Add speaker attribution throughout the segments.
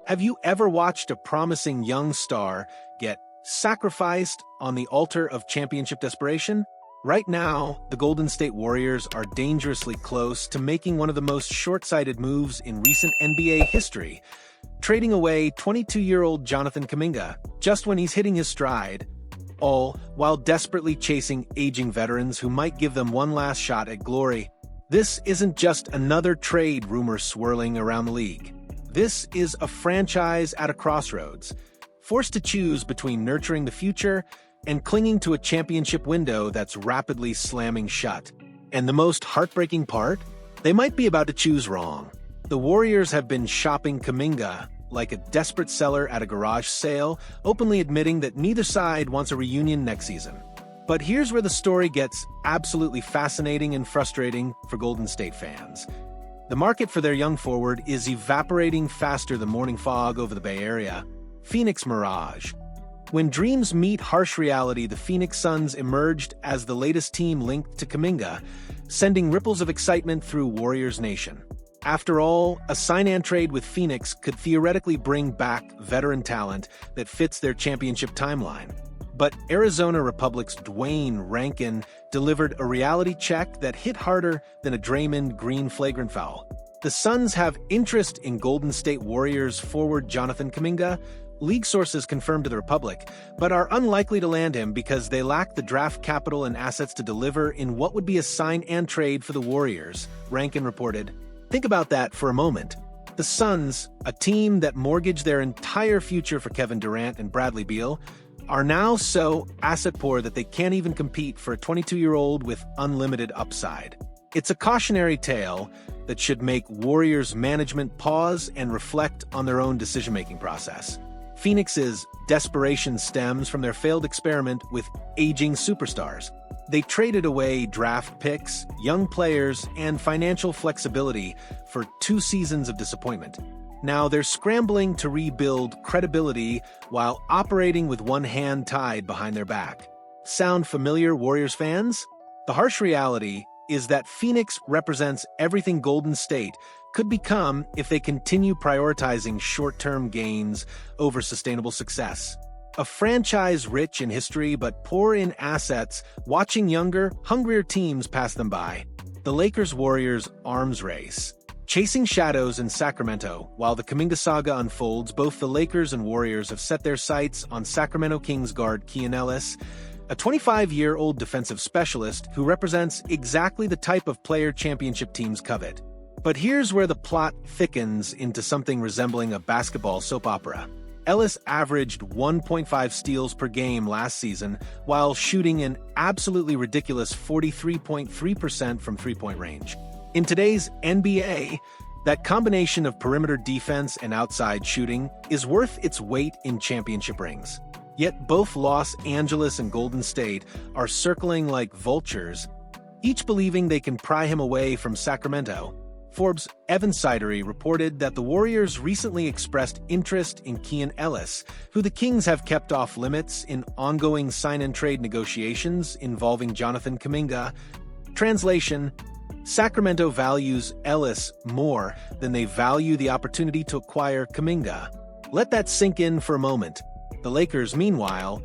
Speaker 1: Have you ever watched a promising young star get sacrificed on the altar of championship desperation? Right now, the Golden State Warriors are dangerously close to making one of the most short-sighted moves in recent NBA history, trading away 22-year-old Jonathan Kuminga just when he's hitting his stride, all while desperately chasing aging veterans who might give them one last shot at glory. This isn't just another trade rumor swirling around the league. This is a franchise at a crossroads, forced to choose between nurturing the future and clinging to a championship window that's rapidly slamming shut. And the most heartbreaking part? They might be about to choose wrong. The Warriors have been shopping Kuminga like a desperate seller at a garage sale, openly admitting that neither side wants a reunion next season. But here's where the story gets absolutely fascinating and frustrating for Golden State fans. The market for their young forward is evaporating faster than morning fog over the Bay Area. Phoenix Mirage. When dreams meet harsh reality, the Phoenix Suns emerged as the latest team linked to Kuminga, sending ripples of excitement through Warriors Nation. After all, a sign-and trade with Phoenix could theoretically bring back veteran talent that fits their championship timeline. But Arizona Republic's Dwayne Rankin delivered a reality check that hit harder than a Draymond Green flagrant foul. The Suns have interest in Golden State Warriors forward Jonathan Kuminga, league sources confirmed to the Republic, but are unlikely to land him because they lack the draft capital and assets to deliver in what would be a sign-and trade for the Warriors, Rankin reported. Think about that for a moment. The Suns, a team that mortgaged their entire future for Kevin Durant and Bradley Beal, are now so asset-poor that they can't even compete for a 22-year-old with unlimited upside. It's a cautionary tale that should make Warriors management pause and reflect on their own decision-making process. Phoenix's desperation stems from their failed experiment with aging superstars. They traded away draft picks, young players, and financial flexibility for 2 seasons of disappointment. Now they're scrambling to rebuild credibility while operating with one hand tied behind their back. Sound familiar, Warriors fans? The harsh reality is that Phoenix represents everything Golden State could become if they continue prioritizing short-term gains over sustainable success. A franchise rich in history but poor in assets, watching younger, hungrier teams pass them by. The Lakers-Warriors arms race. Chasing shadows in Sacramento, while the Kuminga saga unfolds, both the Lakers and Warriors have set their sights on Sacramento Kings guard Keon Ellis, a 25-year-old defensive specialist who represents exactly the type of player championship teams covet. But here's where the plot thickens into something resembling a basketball soap opera. Ellis averaged 1.5 steals per game last season, while shooting an absolutely ridiculous 43.3% from three-point range. In today's NBA, that combination of perimeter defense and outside shooting is worth its weight in championship rings. Yet both Los Angeles and Golden State are circling like vultures, each believing they can pry him away from Sacramento. Forbes' Evan Sidery reported that the Warriors recently expressed interest in Keon Ellis, who the Kings have kept off limits in ongoing sign-and-trade negotiations involving Jonathan Kuminga. Translation: Sacramento values Ellis more than they value the opportunity to acquire Kuminga. Let that sink in for a moment. The Lakers, meanwhile,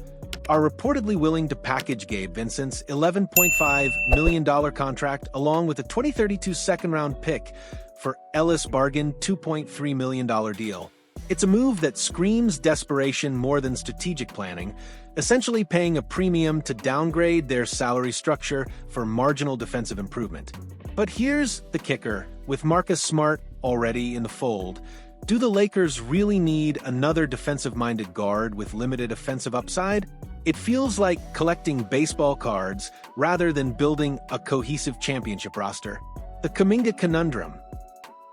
Speaker 1: are reportedly willing to package Gabe Vincent's $11.5 million contract along with a 2032 second-round pick for Ellis' bargain $2.3 million deal. It's a move that screams desperation more than strategic planning, essentially paying a premium to downgrade their salary structure for marginal defensive improvement. But here's the kicker. With Marcus Smart already in the fold, do the Lakers really need another defensive-minded guard with limited offensive upside? It feels like collecting baseball cards rather than building a cohesive championship roster. The Kuminga conundrum.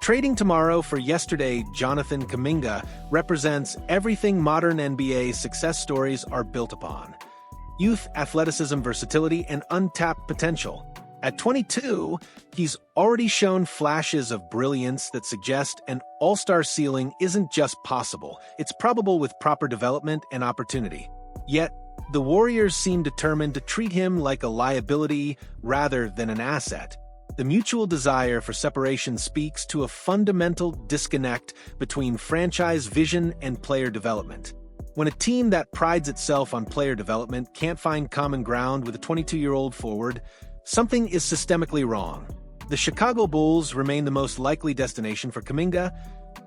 Speaker 1: Trading tomorrow for yesterday Jonathan Kuminga represents everything modern NBA success stories are built upon: youth, athleticism, versatility, and untapped potential. At 22, he's already shown flashes of brilliance that suggest an all-star ceiling isn't just possible, it's probable with proper development and opportunity. Yet, the Warriors seem determined to treat him like a liability rather than an asset. The mutual desire for separation speaks to a fundamental disconnect between franchise vision and player development. When a team that prides itself on player development can't find common ground with a 22-year-old forward, something is systemically wrong. The Chicago Bulls remain the most likely destination for Kuminga,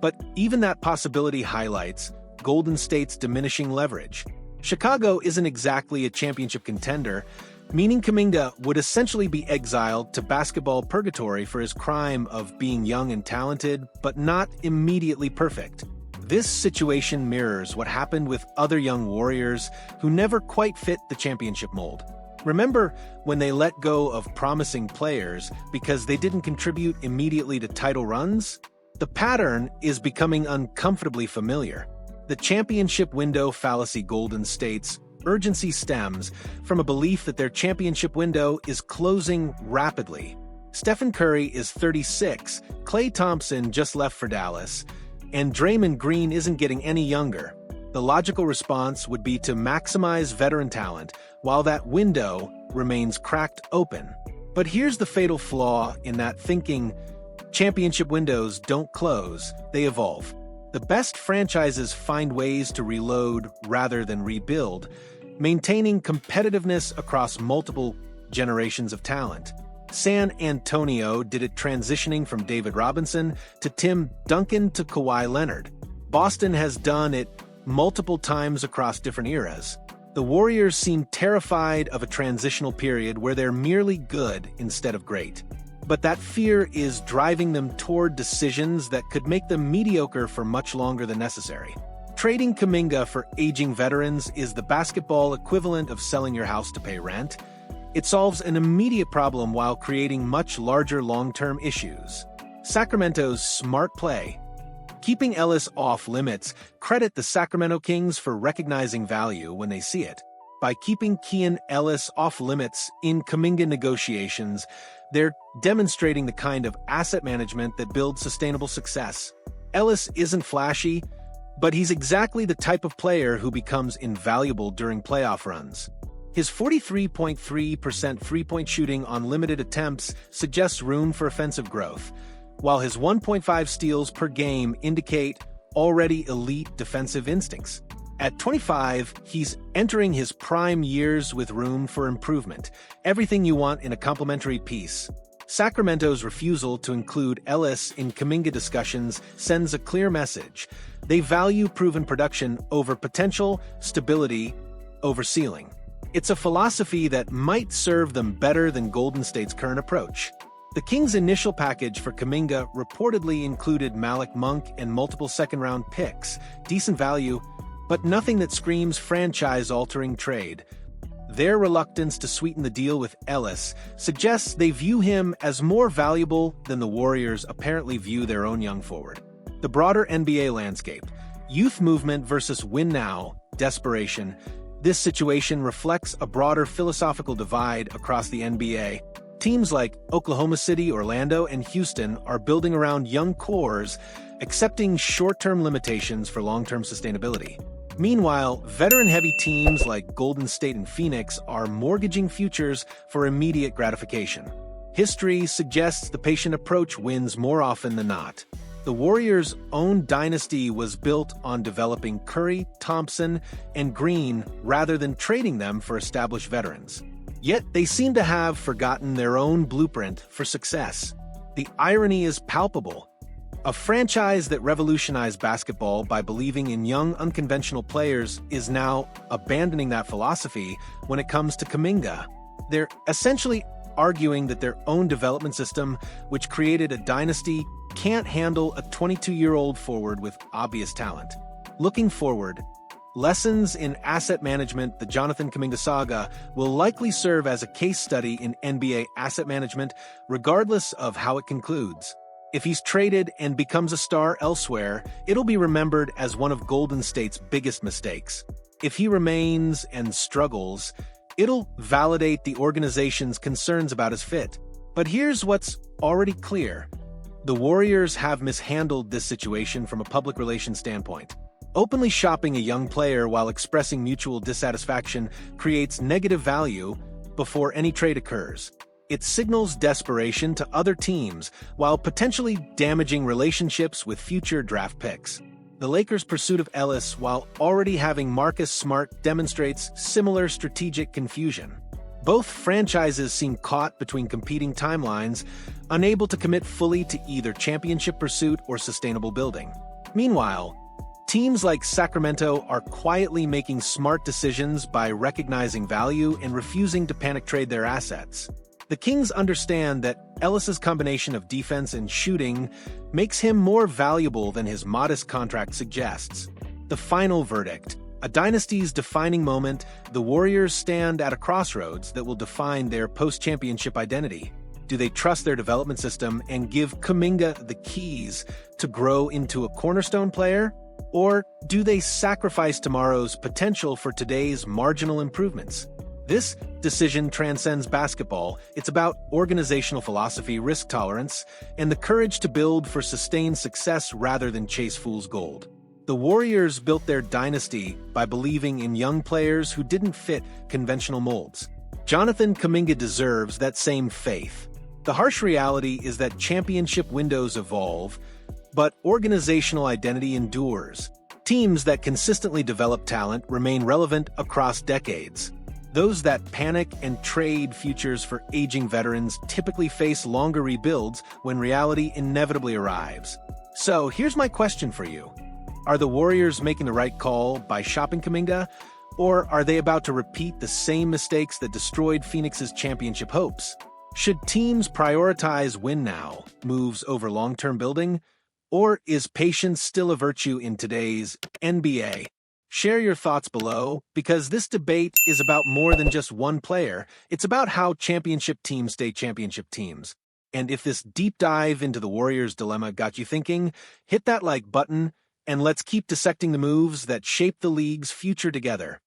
Speaker 1: but even that possibility highlights Golden State's diminishing leverage. Chicago isn't exactly a championship contender, meaning Kuminga would essentially be exiled to basketball purgatory for his crime of being young and talented, but not immediately perfect. This situation mirrors what happened with other young Warriors who never quite fit the championship mold. Remember when they let go of promising players because they didn't contribute immediately to title runs? The pattern is becoming uncomfortably familiar. The championship window fallacy. Golden State's urgency stems from a belief that their championship window is closing rapidly. Stephen Curry is 36, Klay Thompson just left for Dallas, and Draymond Green isn't getting any younger. The logical response would be to maximize veteran talent while that window remains cracked open. But here's the fatal flaw in that thinking: championship windows don't close, they evolve. The best franchises find ways to reload rather than rebuild, maintaining competitiveness across multiple generations of talent. San Antonio did it, transitioning from David Robinson to Tim Duncan to Kawhi Leonard. Boston has done it multiple times across different eras. The Warriors seem terrified of a transitional period where they're merely good instead of great. But that fear is driving them toward decisions that could make them mediocre for much longer than necessary. Trading Kuminga for aging veterans is the basketball equivalent of selling your house to pay rent. It solves an immediate problem while creating much larger long-term issues. Sacramento's smart play. Keeping Ellis off limits. Credit the Sacramento Kings for recognizing value when they see it. By keeping Keon Ellis off limits in Kuminga negotiations, they're demonstrating the kind of asset management that builds sustainable success. Ellis isn't flashy, but he's exactly the type of player who becomes invaluable during playoff runs. His 43.3% three-point shooting on limited attempts suggests room for offensive growth, while his 1.5 steals per game indicate already elite defensive instincts. At 25, he's entering his prime years with room for improvement, everything you want in a complementary piece. Sacramento's refusal to include Ellis in Kuminga discussions sends a clear message. They value proven production over potential, stability over ceiling. It's a philosophy that might serve them better than Golden State's current approach. The Kings' initial package for Kuminga reportedly included Malik Monk and multiple second-round picks, decent value, but nothing that screams franchise-altering trade. Their reluctance to sweeten the deal with Ellis suggests they view him as more valuable than the Warriors apparently view their own young forward. The broader NBA landscape. Youth movement versus win-now desperation. This situation reflects a broader philosophical divide across the NBA. Teams like Oklahoma City, Orlando, and Houston are building around young cores, accepting short-term limitations for long-term sustainability. Meanwhile, veteran-heavy teams like Golden State and Phoenix are mortgaging futures for immediate gratification. History suggests the patient approach wins more often than not. The Warriors' own dynasty was built on developing Curry, Thompson, and Green rather than trading them for established veterans. Yet they seem to have forgotten their own blueprint for success. The irony is palpable. A franchise that revolutionized basketball by believing in young, unconventional players is now abandoning that philosophy when it comes to Kuminga. They're essentially arguing that their own development system, which created a dynasty, can't handle a 22-year-old forward with obvious talent. Looking forward, lessons in asset management. The Jonathan Kuminga saga will likely serve as a case study in NBA asset management, regardless of how it concludes. If he's traded and becomes a star elsewhere, it'll be remembered as one of Golden State's biggest mistakes. If he remains and struggles, it'll validate the organization's concerns about his fit. But here's what's already clear. The Warriors have mishandled this situation from a public relations standpoint. Openly shopping a young player while expressing mutual dissatisfaction creates negative value before any trade occurs. It signals desperation to other teams while potentially damaging relationships with future draft picks. The Lakers' pursuit of Ellis, while already having Marcus Smart, demonstrates similar strategic confusion. Both franchises seem caught between competing timelines, unable to commit fully to either championship pursuit or sustainable building. Meanwhile, teams like Sacramento are quietly making smart decisions by recognizing value and refusing to panic trade their assets. The Kings understand that Ellis's combination of defense and shooting makes him more valuable than his modest contract suggests. The final verdict: a dynasty's defining moment, the Warriors stand at a crossroads that will define their post-championship identity. Do they trust their development system and give Kuminga the keys to grow into a cornerstone player? Or do they sacrifice tomorrow's potential for today's marginal improvements? This decision transcends basketball. It's about organizational philosophy, risk tolerance, and the courage to build for sustained success rather than chase fool's gold. The Warriors built their dynasty by believing in young players who didn't fit conventional molds. Jonathan Kuminga deserves that same faith. The harsh reality is that championship windows evolve, but organizational identity endures. Teams that consistently develop talent remain relevant across decades. Those that panic and trade futures for aging veterans typically face longer rebuilds when reality inevitably arrives. So here's my question for you. Are the Warriors making the right call by shopping Kuminga, or are they about to repeat the same mistakes that destroyed Phoenix's championship hopes? Should teams prioritize win-now moves over long-term building, or is patience still a virtue in today's NBA? Share your thoughts below, because this debate is about more than just one player. It's about how championship teams stay championship teams. And if this deep dive into the Warriors' dilemma got you thinking, hit that like button, and let's keep dissecting the moves that shape the league's future together.